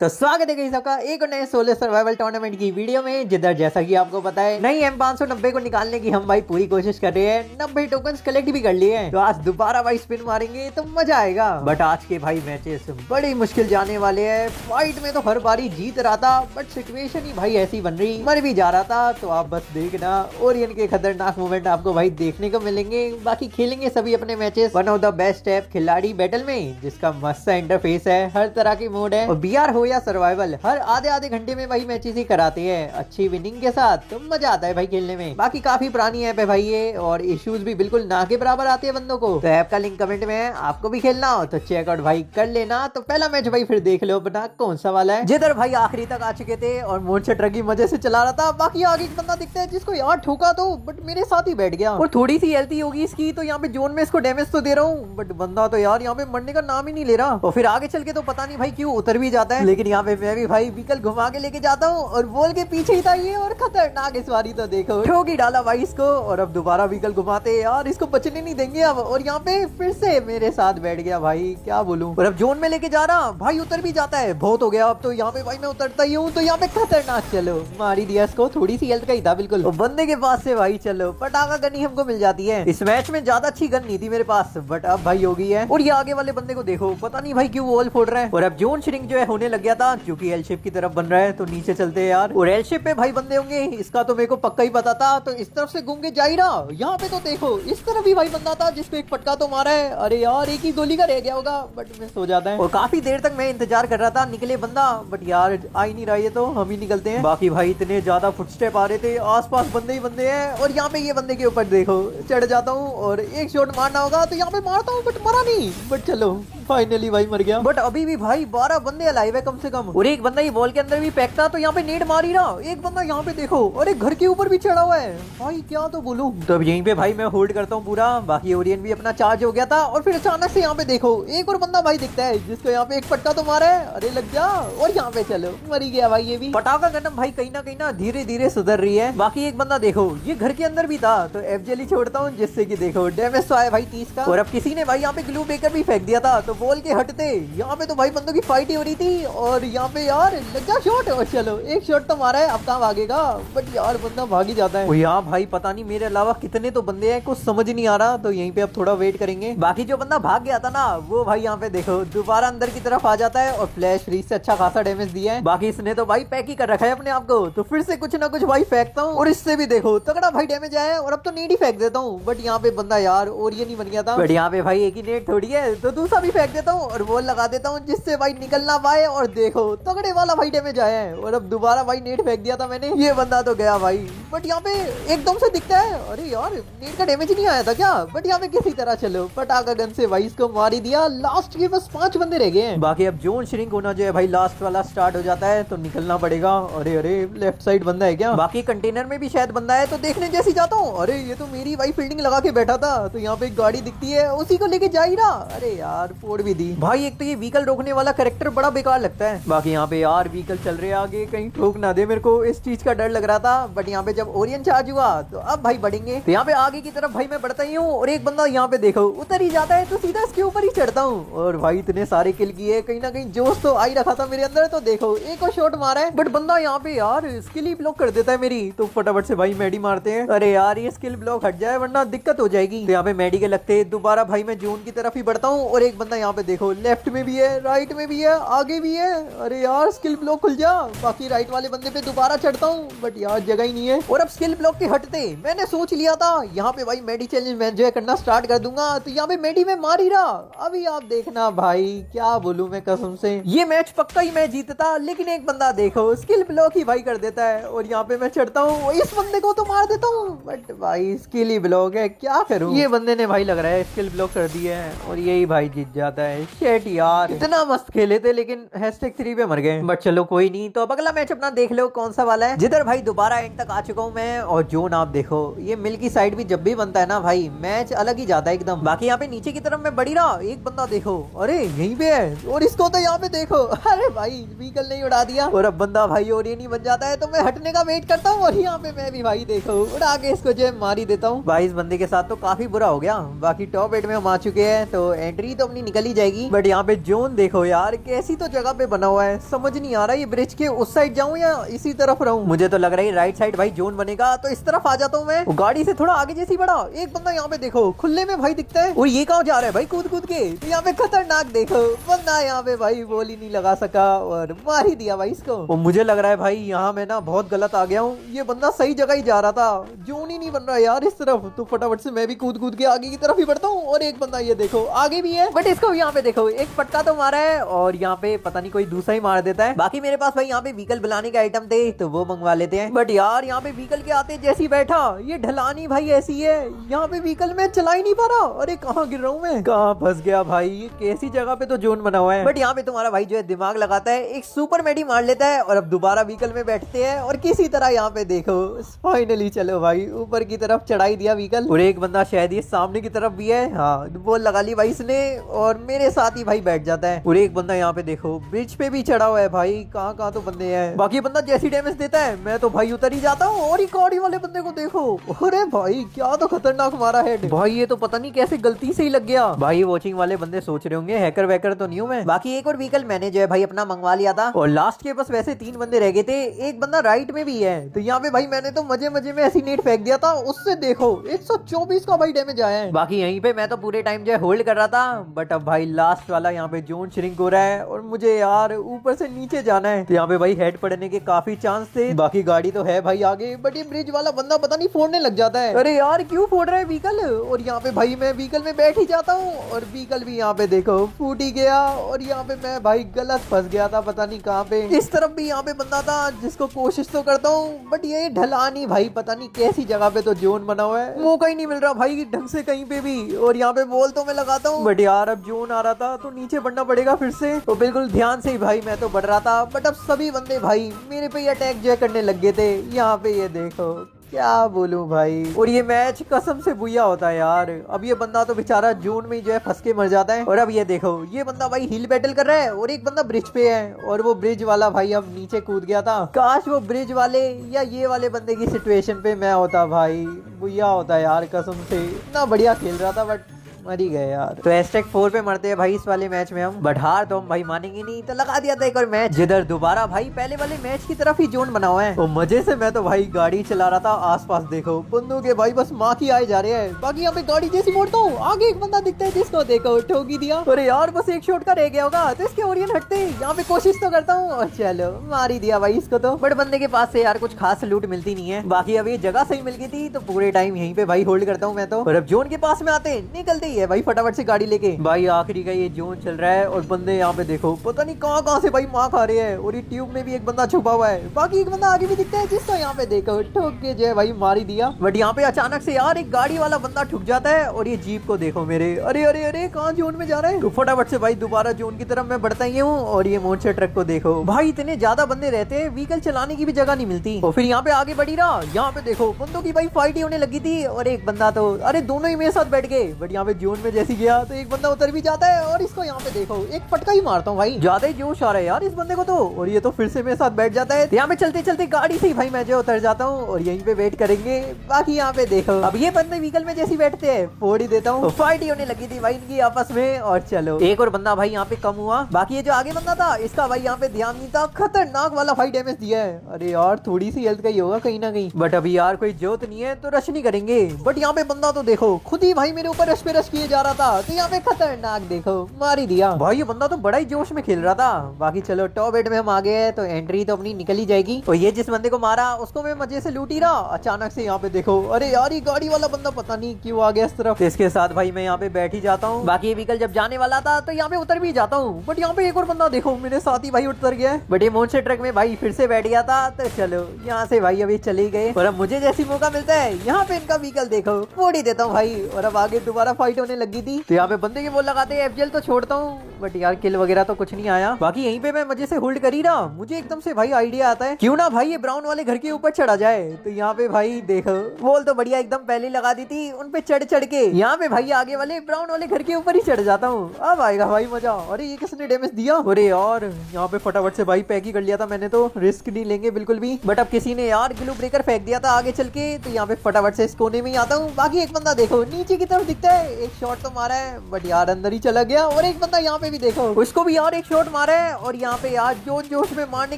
तो स्वागत है सबका एक और नए सोलो सर्वाइवल टूर्नामेंट की वीडियो में। जिधर जैसा कि आपको पता है नई M590 को निकालने की हम भाई पूरी कोशिश कर रहे हैं। 90 टोकन्स कलेक्ट भी कर लिए हैं, तो आज दोबारा भाई स्पिन मारेंगे तो मजा आएगा। बट आज के भाई मैचेस बड़ी मुश्किल जाने वाले हैं। फाइट में तो हर बारी जीत रहा था, बट सिचुएशन ही भाई ऐसी बन रही, मर भी जा रहा था। तो आप बस देखना ओरियन के खतरनाक मूवमेंट आपको भाई देखने को मिलेंगे। बाकी खेलेंगे सभी अपने matches one of the best app खिलाड़ी बैटल में, जिसका मस्त सा इंटरफेस है, हर तरह की मोड है और BR हो या सर्वाइवल हर आधे आधे घंटे में भाई मैचेस ही कराते हैं अच्छी विनिंग के साथ। तो मजा आता है भाई खेलने में। बाकी काफी पुरानी ऐप है भाई ये, और इश्यूज भी बिल्कुल ना के बराबर आते हैं बंदों को। तो ऐप का लिंक कमेंट में है, आपको भी खेलना हो तो चेकआउट भाई कर लेना। तो पहला मैच भाई फिर देख लो अपना कौन सा वाला है। जिधर भाई आखिरी तक आ चुके थे और मोर्चा ट्रकी मजे से चला रहा था। बाकी आगे एक बंदा दिखता है जिसको यार ठोका तो, बट मेरे साथ ही बैठ गया और थोड़ी सी हेल्थी होगी इसकी, तो यहाँ पे जोन में इसको डैमेज तो दे रहा हूँ, बट बंदा तो यार यहाँ पे मरने का नाम ही नहीं ले रहा। और फिर आगे चल के तो पता नहीं भाई क्यों उतर भी जाता है। लेकिन यहाँ पे मैं भी भाई व्हीकल घुमा के लेके जाता हूँ और बोल के पीछे ही था ये, और खतरनाक इस बारी तो देखो ठोक ही डाला भाई इसको। और अब दोबारा व्हीकल घुमाते यार, इसको बचने नहीं देंगे अब। और यहाँ पे फिर से मेरे साथ बैठ गया भाई, क्या बोलूं। और अब जोन में लेके जा रहा भाई, उतर भी जाता है, बहुत हो गया अब तो। यहाँ पे भाई मैं उतरता ही हूँ तो यहाँ पे खतरनाक, चलो मार ही दिया इसको। थोड़ी सी हेल्थ का ही था बिल्कुल, और बंदे के पास से भाई चलो पटाखा गन ही हमको मिल जाती है। इस मैच में ज्यादा अच्छी गन नहीं थी मेरे पास, बट अब भाई हो गई है। और ये आगे वाले बंदे को देखो, पता नहीं भाई क्यों वॉल फोड़ रहा है। और अब जोन श्रिंक जो है होने लग गया था, क्योंकि एल शेप की तरफ बन रहा है। तो नीचे चलते हैं यार, और एल शेप पे भाई बंदे होंगे, इसका तो मेरे को पक्का ही पता था। तो इस तरफ से घूम के जा ही रहा। यहाँ पे तो देखो इस तरफ भी भाई बंदा था जिसको एक फटका तो मारा है। अरे यार एक ही गोली का रह गया होगा, बट मैं सो जाता है। और काफी देर तक मैं इंतजार कर रहा था निकले बंदा, बट यार आ ही नहीं रहा है, तो हम ही निकलते हैं। बाकी भाई इतने ज्यादा फुटस्टेप आ रहे थे, आसपास बंदे ही बंदे हैं। और यहाँ पे ये बंदे के ऊपर देखो चढ़ जाता हूँ, और एक शॉट मारना होगा तो यहाँ पे मारता हूँ, बट मरा नहीं। बट चलो फाइनली भाई मर गया। बट अभी भी भाई 12 बंदे अलाइव है कम से कम, और एक बंदा ये वॉल के अंदर भी फेंकता तो यहाँ पे नेट मार ही रहा। एक बंदा यहाँ पे देखो, अरे घर के ऊपर भी चढ़ा हुआ है भाई, क्या तो बोलूं। तो अब यहीं पे भाई मैं होल्ड करता हूँ पूरा। बाकी ओरियन भी अपना चार्ज हो गया था, और फिर अचानक से यहाँ पे देखो एक और बंदा भाई दिखता है जिसको यहाँ पे एक फटका तो मारा है। अरे लग जा, और यहाँ पे चलो मर ही गया भाई ये भी। पटाखा गनम भाई कहीं ना धीरे धीरे सुधर रही है। बाकी एक बंदा देखो ये घर के अंदर भी था, तो FJL छोड़ता हूँ, जिससे की देखो डैमेज तो आया भाई 30 का। और अब किसी ने भाई यहाँ पे ग्लू बेकर भी फेंक दिया था, तो बोल के हटते यहाँ पे तो भाई बंदों की फाइट ही हो रही थी। और यहाँ पे यार लग जा शॉट, और चलो एक शॉट तो मारा है, अब कहाँ भागेगा। बट यार बंदा भाग ही जाता है। यहाँ भाई पता नहीं मेरे अलावा कितने तो बंदे हैं, कुछ समझ नहीं आ रहा। तो यहीं पे अब थोड़ा वेट करेंगे। बाकी जो बंदा भाग गया था ना, वो भाई यहाँ पे देखो दोबारा अंदर की तरफ आ जाता है, और फ्लैश फ्रीज से अच्छा खासा डैमेज दिया है। बाकी इसने तो भाई पैक ही कर रखा है अपने आप को। तो फिर से कुछ ना कुछ भाई फेंकता हूँ, और इससे भी देखो तगड़ा भाई डैमेज आया है। और अब तो नेट ही फेंक देता हूँ, बट यहाँ पे बंदा यार ओरियन ही बन गया था। बट यहाँ पे भाई एक ही नेट थोड़ी है, तो दूसरा भी फेंक देता हूँ और वॉल लगा देता हूँ, जिससे भाई निकल ना पाए। और देखो तगड़े वाला भाई डैमेज आया है। और अब दोबारा भाई नेट फेंक दिया था मैंने, ये बंदा तो गया भाई। बट यहाँ पे एकदम से दिखता है, अरे यार नेट का डैमेज नहीं आया था क्या। बट यहाँ पे किसी तरह चलो पटाखा गन से भाई इसको मार ही दिया। लास्ट के बस 5 बंदे रह गए हैं। बाकी अब जोन श्रिंक होना जो है भाई लास्ट वाला स्टार्ट हो जाता है, तो निकलना पड़ेगा। अरे अरे लेफ्ट साइड बंदा है क्या। बाकी कंटेनर में भी शायद बंदा है, तो देखने जैसी जाता हूँ। अरे ये तो मेरी भाई फील्डिंग लगा के बैठा था, तो यहाँ पे एक गाड़ी दिखती है, उसी को लेके जा ही रहा। अरे यार फोड़ भी दी भाई। एक तो ये व्हीकल रोकने वाला कैरेक्टर बड़ा बेकार लगता है। बाकी यहाँ पे यार व्हीकल चल रहे आगे, कहीं ठोक ना दे, मेरे को इस चीज का डर लग रहा था। बट यहाँ पे जब ओरियन चार्ज हुआ तो अब भाई बढ़ेंगे। तो यहाँ पे आगे की तरफ भाई मैं बढ़ता ही हूँ, और एक बंदा यहाँ पे देखो उतर ही जाता है, तो सीधा इसके ऊपर ही चढ़ता हूँ। और भाई इतने सारे किल किए, कहीं ना कहीं जोश तो आ ही रखा था मेरे अंदर। तो देखो एक और शॉट मारा है, बट बंदा यहाँ पे यार स्किल ही ब्लॉक कर देता है मेरी। तो फटाफट से भाई मेडी मारते हैं। अरे यार ये स्किल ब्लॉक हट जाए वरना दिक्कत हो जाएगी। तो यहाँ पे मेडी के लगते दोबारा भाई मैं जोन की तरफ ही बढ़ता हूँ, और एक बंदा यहाँ पे देखो लेफ्ट में भी है, राइट में भी है, आगे भी है। अरे यार स्किल ब्लॉक खुल जा। बाकी राइट वाले बंदे पे दोबारा चढ़ता हूँ, बट यार जगह ही नहीं है। और अब स्किल ब्लॉक के हटते मैंने सोच लिया था यहाँ पे भाई मेडी चैलेंज मैं जो है करना स्टार्ट कर दूंगा। तो यहाँ पे मेडी में मार ही रहा। अभी आप देखना भाई, क्या बोलूं मैं कसम से, ये मैच पक्का ही मैं जीतता। लेकिन एक बंदा देखो स्किल ब्लॉक ही भाई कर देता है, और यहाँ पे मैं चढ़ता हूँ, इस बंदे को तो मार देता हूँ, बट भाई स्किल ही ब्लॉक है, क्या करूँ। ये बंदे ने भाई लग रहा है स्किल ब्लॉक कर दिया है, और यही भाई जीत जाता है। शेट यार इतना मस्त खेले थे, लेकिन #3 पे मर गए। बट चलो कोई नहीं। तो अब अगला मैच अपना देख लो कौन सा वाला है। जिधर भाई दोबारा एंड तक आ चुका हूँ मैं, और जोन आप देखो ये मिल की साइड भी जब भी बनता है ना भाई, मैच अलग ही जाता है एकदम। बाकी यहाँ पे नीचे की तरफ मैं बढ़ी रहा, एक बंदा देखो अरे यहीं पे है, और इसको तो यहाँ पे देखो, अरे भाई व्हीकल नहीं उड़ा दिया। और अब बंदा भाई और ये नहीं बन जाता है, तो मैं हटने का वेट करता हूँ, और यहाँ पे मैं भी भाई देखो उड़ा के इसको जो मार ही देता हूँ। भाई इस बंदे के साथ तो काफी बुरा हो गया। बाकी टॉप 8 में हम आ चुके हैं, तो एंट्री तो अपनी निकल ही जाएगी। बट यहाँ पे जोन देखो यार कैसी तो जगह पे पे बना हुआ है, समझ नहीं आ रहा ये ब्रिज के उस साइड जाऊं या इसी तरफ रहूं। मुझे तो लग रहा है राइट साइड भाई जोन बनेगा, तो इस तरफ आ जाता हूँ मैं। गाड़ी से थोड़ा आगे जैसी बढ़ा, एक बंदा यहाँ पे देखो खुले में भाई दिखता है। और ये कहाँ जा रहा है भाई कूद कूद के, यहाँ पे खतरनाक देखो बंदा यहाँ पे भाई बोल ही नहीं लगा सका और मार ही दिया भाई इसको। और मुझे लग रहा है भाई यहाँ मैं ना बहुत गलत आ गया हूँ, ये बंदा सही जगह ही जा रहा था, जोन ही नहीं बन रहा यार इस तरफ। तो फटाफट से मैं भी कूद कूद के आगे की तरफ ही बढ़ता हूँ। और एक बंदा ये देखो आगे भी है, बट इसको यहाँ पे देखो एक पटका तो मारा है और यहाँ पे पता नहीं कोई दूसरा ही मार देता है। बाकी मेरे पास भाई यहाँ पे व्हीकल बुलाने के आइटम थे तो वो मंगवा लेते हैं। बट यार यहाँ पे व्हीकल के आते जैसी बैठा, ये ढलानी भाई ऐसी है, यहाँ पे व्हीकल में चला ही नहीं पा रहा। अरे कहाँ गिर रहा हूँ मैं, कहाँ फंस गया भाई, ये कैसी जगह पे तो जोन बना हुआ है। बट यहाँ पे तुम्हारा भाई जो है दिमाग लगाता है, एक सुपर मेडी मार लेता है और अब दोबारा व्हीकल में बैठते हैं और किसी तरह यहाँ पे देखो फाइनली चलो भाई ऊपर की तरफ चढ़ाई दिया व्हीकल। और एक बंदा शायद ये सामने की तरफ भी है, हाँ वो लगा ली भाई इसने और मेरे साथ ही भाई बैठ जाता है। और एक बंदा यहाँ पे देखो ब्रिज पे भी चढ़ा हुआ है भाई, कहाँ कहाँ तो बंदे हैं। बाकी बंदा जैसी डैमेज देता है मैं तो भाई उतर ही जाता हूँ। और गाड़ी वाले बंदे को देखो, अरे भाई क्या तो खतरनाक मारा हेड भाई, ये तो पता नहीं कैसे गलती से ही लग गया। भाई वॉचिंग वाले बंदे सोच रहे होंगे हैकर वैकर तो नहीं हूँ मैं। बाकी एक और व्हीकल मैंने जो है भाई अपना मंगवा लिया था और लास्ट के बस वैसे 3 बंदे रह गए थे, एक बंदा राइट में भी है। तो यहाँ पे भाई मैंने तो मजे मजे में ऐसी नेट फेंक दिया था, उससे देखो 124 का भाई डैमेज आया है। बाकी यहीं पे मैं तो पूरे टाइम जो है होल्ड कर रहा था, बट अब भाई लास्ट वाला यहाँ पे जोन श्रिंक हो रहा है और मुझे यार ऊपर से नीचे जाना है। तो यहाँ पे भाई हेड पड़ने के काफी चांस थे। बाकी गाड़ी तो है भाई आगे, बट ये ब्रिज वाला बंदा पता नहीं फोड़ने लग जाता है। अरे यार क्यों फोड़ रहा है व्हीकल। और यहाँ पे भाई मैं व्हीकल में बैठ ही जाता हूँ और व्हीकल भी यहाँ पे देखो फूट ही गया। और यहाँ पे मैं भाई गलत फंस गया था, पता नहीं कहाँ पे। इस तरफ भी यहाँ पे बंदा था जिसको कोशिश तो करता हूँ, बट ये ढलानी भाई पता नहीं कैसी जगह पे तो जोन बना हुआ है, मौका ही नहीं मिल रहा भाई ढंग से कहीं पे भी। और यहाँ पे बॉल तो मैं लगाता हूँ, बट यार अब जोन आ रहा था तो नीचे बढ़ना पड़ेगा फिर से। तो बिल्कुल ध्यान से ही भाई मैं तो बढ़ रहा था, बट अब सभी बंदे भाई मेरे पे अटैक जो है करने लग गए थे। यहाँ पे ये देखो क्या बोलूं भाई। और ये मैच कसम से बुया होता है यार। अब ये बंदा तो बेचारा जोन में जो है फंस के मर जाता है। और अब ये देखो ये बंदा भाई हिल बैटल कर रहा है और एक बंदा ब्रिज पे है और वो ब्रिज वाला भाई अब नीचे कूद गया था। काश वो ब्रिज वाले या ये वाले बंदे की सिचुएशन पे मैं होता भाई, बुया होता यार कसम से। इतना बढ़िया खेल रहा था बट मर ही गए यार। तो हैशटैग 4 पे मरते हैं भाई इस वाले मैच में हम, बट हार तो हम भाई मानेंगे नहीं। तो लगा दिया था एक और मैच जिधर दोबारा भाई पहले वाले मैच की तरफ ही जोन बना हुआ है। तो मजे से मैं तो भाई गाड़ी चला रहा था, आसपास देखो बंदों के भाई बस माँ की आए जा रहे हैं। बाकी यहाँ पे गाड़ी जैसी मोड़ता हूँ आगे एक बंदा दिखता है जिसको देखो ठोक ही दिया। अरे यार बस एक शॉट का रह गया होगा तो इसके ओरियन हटते यहाँ पे कोशिश तो करता हूँ और चलो मार ही दिया भाई इसको। तो बट बंदे के पास से यार कुछ खास लूट मिलती नहीं है। बाकी अब ये जगह सही मिल गई थी तो पूरे टाइम यहीं पे भाई होल्ड करता हूँ मैं तो। और अब जोन के पास में आते निकलते ही है भाई फटाफट से गाड़ी लेके। भाई आखिरी का ये जोन चल रहा है और बंदे यहाँ पे देखो पता नहीं कहाँ से भाई माँ खा रहे हैं। और ये ट्यूब में भी एक बंदा छुपा हुआ है, बाकी एक बंदा आगे भी दिखता है जिसको यहाँ पे देखो ठोक के जो है भाई मार ही दिया। बट यहाँ पे अचानक से यार एक गाड़ी वाला बंदा ठुक जाता है और ये जीप को देखो मेरे, अरे अरे अरे कहाँ जोन में जा रहा है। तो फटाफट से भाई दोबारा जोन की तरफ मैं बढ़ता ही हूँ। और ये मोर्चा ट्रक को देखो भाई इतने ज्यादा बंदे रहते हैं व्हीकल चलाने की भी जगह नहीं मिलती। और फिर यहाँ पे आगे बढ़ी रहा, यहाँ पे देखो बंदों की भाई फाइट ही होने लगी थी और एक बंदा तो अरे दोनों ही मेरे साथ बैठ गए। बट यहाँ पे जोन में जैसी गया तो एक बंदा उतर भी जाता है और इसको यहाँ पे देखो एक फटका ही मारता हूँ भाई, ज्यादा ही जोश आ रहा है यार इस बंदे को तो। और ये तो फिर से मेरे साथ बैठ जाता है। यहाँ पे चलते चलते गाड़ी से ही भाई मैं जो उतर जाता हूँ और यहीं पे वेट करेंगे। बाकी यहाँ पे देखो अब ये बंदे व्हीकल में जैसी बैठते हैं फोड़ ही देता हूँ। तो फाइट ही होने लगी थी भाई इनकी आपस में। और चलो एक और बंदा भाई यहाँ पे कम हुआ। बाकी ये जो आगे बंदा था इसका भाई यहाँ पे ध्यान नहीं था, खतरनाक वाला भाई डैमेज दिया है। अरे यार थोड़ी सी हेल्थ का ही होगा कहीं ना कहीं, बट अभी यार कोई जोत नहीं है तो रश नहीं करेंगे। बट यहाँ पे बंदा तो देखो खुद ही भाई मेरे ऊपर रश पे रश किए जा रहा था। तो यहाँ पे खतरनाक देखो मार ही दिया भाई, ये बंदा तो बड़ा ही जोश में खेल रहा था। बाकी चलो टॉप 8 में हम आ गए हैं तो एंट्री तो अपनी निकल ही जाएगी। और ये जिस बंदे को मारा उसको मैं मजे से लूट ही रहा, अचानक से यहाँ पे देखो अरे यार ये गाड़ी वाला बंदा पता नहीं क्यों आ गया इस तरफ। इसके साथ भाई मैं यहाँ पे बैठ ही जाता हूँ। बाकी ये व्हीकल जब जाने वाला था तो यहाँ पे उतर भी जाता हूँ। बट यहाँ पे एक और बंदा देखो मेरे साथ ही भाई उतर गया है। बट ये मोर्चा ट्रक में भाई फिर से बैठ गया था। तो चलो यहाँ से भाई अभी चले गए और अब मुझे जैसी मौका मिलता है यहाँ पे इनका व्हीकल देखो फोड़ ही देता हूँ भाई। और अब आगे दोबारा फाइट होने लगी थी तो यहाँ पे बंदे के बोल लगाते हैं एफजेल तो छोड़ता हूँ, बट यार किल वगैरह तो कुछ नहीं आया। बाकी यहीं पे मैं मजे से होल्ड कर ही रहा। मुझे एकदम से भाई आइडिया आता है क्यों ना भाई ये ब्राउन वाले घर के ऊपर चढ़ा जाए। तो यहाँ पे भाई देखो वॉल तो बढ़िया एकदम पहले लगा दी थी, उन पे चढ़ चढ़ के यहाँ पे भाई आगे वाले ब्राउन वाले घर के ऊपर ही चढ़ जाता हूँ। अब आएगा भाई मजा। अरे ये किसने डैमेज दिया। अरे यार यहाँ पे फटाफट से भाई पैक ही कर लिया था मैंने, तो रिस्क नहीं लेंगे बिल्कुल भी। बट अब किसी ने यार ग्लू ब्रेकर फेंक दिया था आगे चल के, तो यहाँ पे फटाफट से इस कोने में ही आता हूँ। बाकी एक बंदा देखो नीचे की तरफ दिखता है, एक शॉट तो मारा है बट यार अंदर ही चला गया। और एक बंदा यहाँ पे भी देखो, उसको भी यार एक शॉट मारा है और यहाँ पे यार जोश जोश में मारने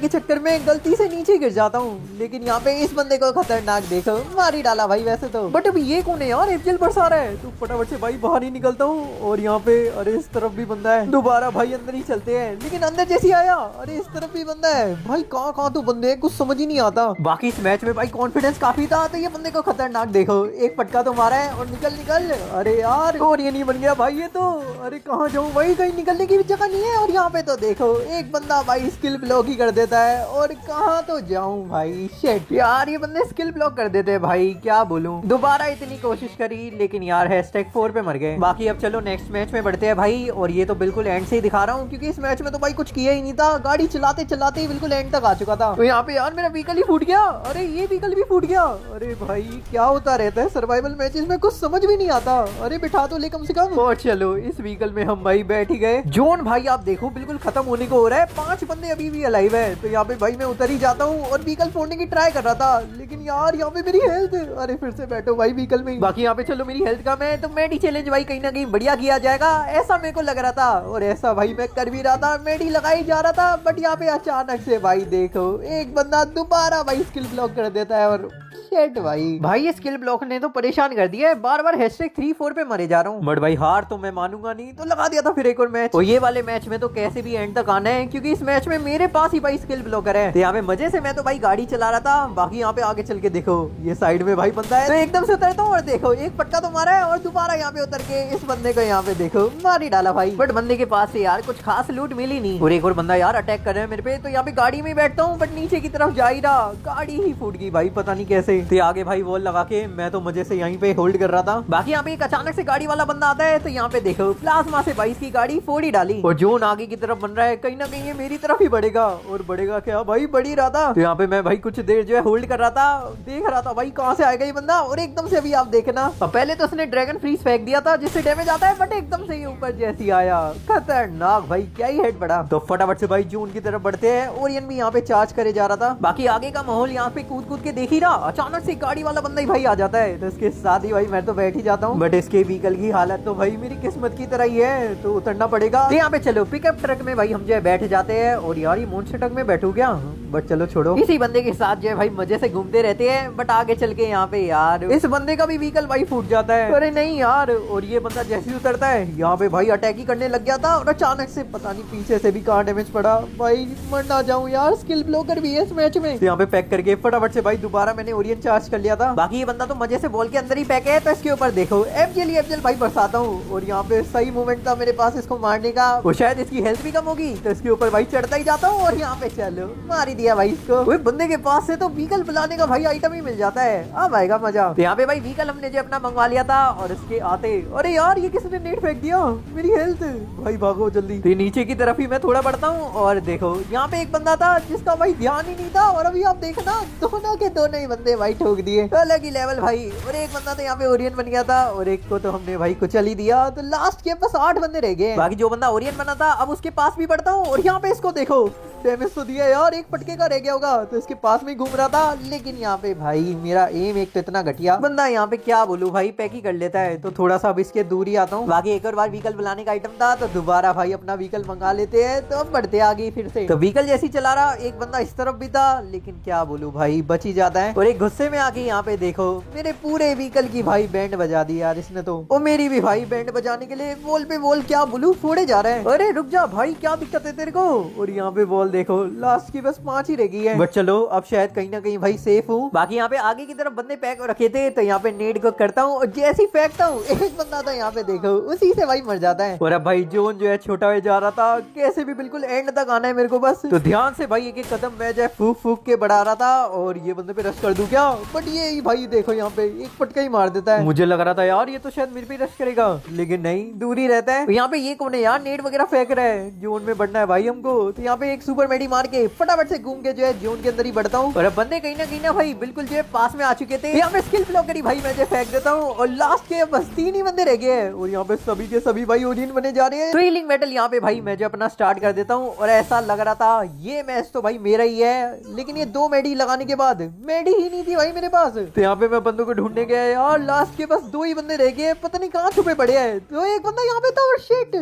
के चक्कर में गलती से नीचे गिर जाता हूँ। लेकिन यहाँ पे इस बंदे को खतरनाक देखो मार ही डाला भाई वैसे तो। बट अभी ये कौन है यार, एफजेल बरसा रहा है। तो फटाफट से भाई बाहर ही निकलता हूँ। और यहाँ पे अरे इस तरफ भी बंदा है, दोबारा भाई अंदर ही चलते हैं। लेकिन अंदर जैसी आया अरे इस तरफ भी बंदा है। भाई कहाँ कहाँ तो बंदे हैं, कुछ समझ ही नहीं आता। बाकी इस मैच में भाई कॉन्फिडेंस काफी था, तो ये बंदे को खतरनाक देखो एक पटका तो मारा है और निकल निकल। अरे यार और ये नहीं बन गया भाई ये तो। अरे कहाँ जाऊँ भाई, कहीं निकलने की भी जगह नहीं है। और यहाँ पे तो देखो एक बंदा भाई स्किल ब्लॉक ही कर देता है। और कहाँ तो जाऊँ भाई, शिट यार ये बंदे स्किल ब्लॉक कर देते हैं भाई, क्या बोलूं। दोबारा इतनी कोशिश करी लेकिन यार #4 पे मर गए। बाकी अब चलो नेक्स्ट मैच में बढ़ते हैं भाई। और ये तो बिल्कुल एंड से ही दिखा रहा हूँ क्योंकि इस मैच में तो भाई कुछ किया ही नहीं था, गाड़ी चलाते चलाते ही बिल्कुल एंड तक आ चुका था। तो यहाँ पे यार मेरा व्हीकल ही फूट गया। अरे ये व्हीकल भी फूट गया। अरे भाई क्या होता रहता है सर्वाइवल मैचेस में, कुछ समझ भी नहीं आता। अरे बिठा तो ले कम से कम। और चलो इस व्हीकल में हम भाई बैठ ही गए। जोन भाई आप देखो बिल्कुल खत्म होने को हो रहा है, 5 बंदे अभी भी अलाइव है। तो यहाँ पे भाई मैं उतर ही जाता हूँ और व्हीकल फोड़ने की ट्राई कर रहा था। लेकिन यार यहाँ पे मेरी हेल्थ, अरे फिर से बैठो भाई व्हीकल में। बाकी यहाँ पे चलो मेरी हेल्थ कम है तो मेडी चैलेंज भाई कहीं ना कहीं बढ़िया किया जाएगा, ऐसा मेरे को लग रहा था। और ऐसा भाई मैं कर भी रहा था, मेडी लगाई जा रहा था। बट यहाँ पे अचानक से भाई देखो एक बंदा दोबारा भाई स्किल ब्लॉक कर देता है। और शेट भाई ये स्किल ब्लॉक ने तो परेशान कर दिया है, बार बार #3-4 पे मरे जा रहा हूँ। बट भाई हार तो मैं मानूंगा नहीं, तो लगा दिया था फिर एक और मैच। और ये वाले मैच में तो कैसे भी एंड तक आना है क्योंकि इस मैच में मेरे पास ही भाई स्किल ब्लॉकर है। तो यहाँ पे मजे से मैं तो भाई गाड़ी चला रहा था। बाकी यहाँ पे आगे चल के देखो ये साइड में भाई बंदा है, तो एकदम से उतरता हूँ और देखो एक पटका तो मारा है और दोबारा यहाँ पे उतर के इस बंदे को यहाँ पे देखो मार ही डाला भाई। बट बंदे के पास से यार कुछ खास लूट मिली नहीं। और एक और बंदा यार अटैक कर रहा है मेरे पे। तो यहाँ पे गाड़ी में बैठता हूँ बट नीचे की तरफ जा ही रहा, गाड़ी ही फूट गई भाई पता नहीं कैसे। तो आगे भाई वॉल लगा के मैं तो मजे से यहीं पे होल्ड कर रहा था। बाकी यहाँ पे एक अचानक से गाड़ी वाला बंदा आता है। तो यहाँ पे देखो प्लाज्मा से 22 की गाड़ी फोड़ ही डाली। और जोन आगे की तरफ बन रहा है, कहीं ना कहीं ये मेरी तरफ ही बढ़ेगा। और बढ़ेगा क्या भाई, बढ़ ही रहा था। तो यहाँ पे मैं भाई कुछ देर जो है होल्ड कर रहा था, देख रहा था भाई कहाँ से आएगा ये बंदा। और एकदम से अभी आप देखना, पहले तो उसने ड्रैगन फ्रीज फेंक दिया था जिससे डैमेज आता है, बट एकदम से ये ऊपर जैसी आया खतरनाक भाई, क्या ही हेड पड़ा। तो फटाफट से भाई जोन की तरफ बढ़ते हैं। ओरियन भी यहाँ पे चार्ज करे जा रहा था। बाकी आगे का माहौल यहाँ पे कूद कूद के देख ही रहा, अचानक से गाड़ी वाला बंदा ही भाई आ जाता है। तो इसके साथ ही भाई मैं तो बैठ ही जाता हूँ। बट इसके व्हीकल की हालत तो भाई मेरी किस्मत की तरह ही है, तो उतरना पड़ेगा। तो यहाँ पे चलो पिकअप ट्रक में भाई हम जो है बैठ जाते हैं। और यार ये मॉन्स्टर ट्रक में बैठू क्या, बट चलो छोड़ो, इसी बंदे के साथ जो है भाई मजे से घूमते रहते हैं। बट आगे चल के यहाँ पे यार इस बंदे का भी व्हीकल भाई फूट जाता है। अरे नहीं यार, और ये बंदा जैसे ही उतरता है यहाँ पे भाई अटैक ही करने लग गया था। और अचानक से पता नहीं पीछे से भी कहाँ डैमेज पड़ा भाई, मर ना जाऊं यार, स्किल ब्लॉकर भी है इस मैच में। तो यहाँ पे पैक करके फटाफट से भाई दोबारा मैंने ओरियन चार्ज कर लिया था। बाकी ये बंदा तो मजे से बॉल के अंदर ही पैक है। तो इसके ऊपर देखो एफजेल भाई बरसाता हूँ। और यहाँ पे सही मूवमेंट था मेरे पास इसको मारने का, और शायद इसकी हेल्थ भी कम होगी। तो इसके ऊपर भाई चढ़ता ही जाता हूँ और यहाँ पे चलो मार ही दिया भाई इसको। वो बंदे के पास से तो व्हीकल बुलाने का भाई आइटम ही मिल जाता है, अब आएगा मजा। तो यहाँ पे भाई व्हीकल हमने जो अपना मंगवा लिया था। और इसके आते अरे यार ये किसने नेट फेंक दिया, मेरी हेल्थ भाई भागो जल्दी। तो नीचे की तरफ ही मैं थोड़ा बढ़ता हूँ। और देखो यहाँ पे एक बंदा था जिसका भाई ध्यान ही नहीं था। और अभी आप देखना दोनों के दोनों ही बंदे भाई ठोक दिए, अलग ही लेवल भाई। और एक बंदा तो यहाँ पे ओरियन बन गया था और एक को तो हमने भाई कुचल ही दिया। तो लास्ट के बस 8 बंदे रह गए। बाकी जो बंदा ओरियन बना था अब उसके पास भी बढ़ता हूँ। और यहाँ पे इसको देखो डैमेज तो दिया यार, एक पटके का रह गया होगा। तो इसके पास में घूम रहा था। लेकिन यहाँ पे भाई मेरा एम एक तो इतना घटिया बंदा, यहाँ पे क्या बोलूं भाई पैक ही कर लेता है। तो थोड़ा सा अब इसके दूर ही आता हूँ। बाकी एक और बार व्हीकल बुलाने का आइटम था, तो दोबारा भाई अपना व्हीकल मंगा लेते हैं। तो अब बढ़ते आगे फिर से। तो व्हीकल जैसी चला रहा, एक बंदा इस तरफ भी था। लेकिन क्या बोलूं भाई बच ही जाता है। और एक गुस्से में आके यहाँ पे देखो मेरे पूरे व्हीकल की भाई बैंड बजा दी यार इसने तो। और मेरी भी भाई बैंड बजाने के लिए वॉल पे वॉल क्या बोलूं फोड़े जा रहे हैं। अरे रुक जा भाई, क्या दिक्कत है तेरे को। और यहाँ पे वॉल देखो लास्ट की बस 5 ही रह गई है। बट चलो अब शायद कहीं ना कहीं भाई सेफ हूँ। बाकी यहाँ पे आगे की तरफ बंदे पैक रखे थे। तो यहाँ पे नेट को करता हूँ और जैसे ही फेंकता हूँ एक बंदा था यहाँ पे देखो उसी से भाई मर जाता है। और अब भाई जोन जो है छोटा हो जा रहा था, कैसे भी बिल्कुल एंड तक आना है मेरे को बस। तो ध्यान से भाई एक एक कदम मैं जो है फूक फूक के बढ़ा रहा था। और ये बंदे पे रश कर दूं क्या, बट ये भाई देखो यहाँ पे एक पटका ही मार देता है। मुझे लग रहा था यार ये तो शायद मेरे पे रश करेगा, लेकिन नहीं दूर ही रहता है। तो यहाँ पे ये कौन है यार, नेट वगैरह फेंक रहा है, जोन में बढ़ना है भाई हमको। तो यहाँ पे एक सुपर सुपर मेडी मार के फटाफट से घूम के जो है जोन के अंदर ही बढ़ता हूँ। और अब बंदे कहीं ना भाई बिल्कुल जो है पास में आ चुके थे। यहाँ पे स्किल ब्लॉक करी भाई मैं जो फेंक देता हूँ और लास्ट के बस 3 ही बंदे रह गए हैं और यहाँ पे सभी के सभी भाई ओडिन बने जा रहे हैं। तो हीलिंग बैटल यहाँ पे भाई मैं जो अपना स्टार्ट कर देता हूँ और ऐसा लग रहा था ये मैच तो भाई मेरा ही है, लेकिन ये 2 मेडी लगाने के बाद मेडी ही नहीं थी भाई मेरे पास। तो यहाँ पे मैं बंदों को ढूंढने गया यार, लास्ट के बस 2 ही बंदे रह गए, पता नहीं कहाँ छुपे पड़े हैं। तो एक बंदा यहाँ पे था और शिट,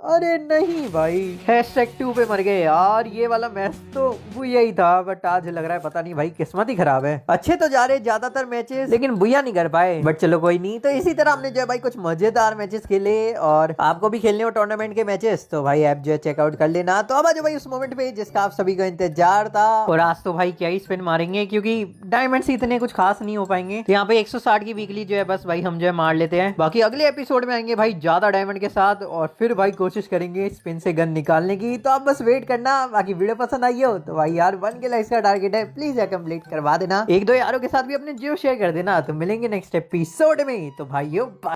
अरे नहीं भाई #2 पे मर गए यार। ये वाला मैच तो बुया ही था, बट आज लग रहा है पता नहीं भाई किस्मत ही खराब है। अच्छे तो जा रहे ज्यादातर मैचेस, लेकिन बुया नहीं कर पाए, बट चलो कोई नहीं। तो इसी तरह हमने जो है भाई कुछ मजेदार मैचेस खेले और आपको भी खेलने हो टूर्नामेंट के मैचेस तो भाई ऐप जो है चेकआउट कर लेना। तो अब आ जाओ भाई उस मोमेंट पे जिसका आप सभी को इंतजार था। और आज तो भाई क्या ही स्पिन मारेंगे क्योंकि डायमंड्स इतने कुछ खास नहीं हो पाएंगे। तो यहाँ पे 160 की वीकली जो है बस भाई हम जो है मार लेते हैं। बाकी अगले एपिसोड में आएंगे भाई ज्यादा डायमंड के साथ और फिर भाई कोशिश करेंगे स्पिन से गन निकालने की। तो आप बस वेट करना। बाकी वीडियो पसंद आई हो तो भाई यार 1 के लाइक्स का टारगेट है, प्लीज यार कंप्लीट करवा देना। 1-2 यारों के साथ भी अपने जियो शेयर कर देना। तो मिलेंगे नेक्स्ट एपिसोड में। तो भाइयों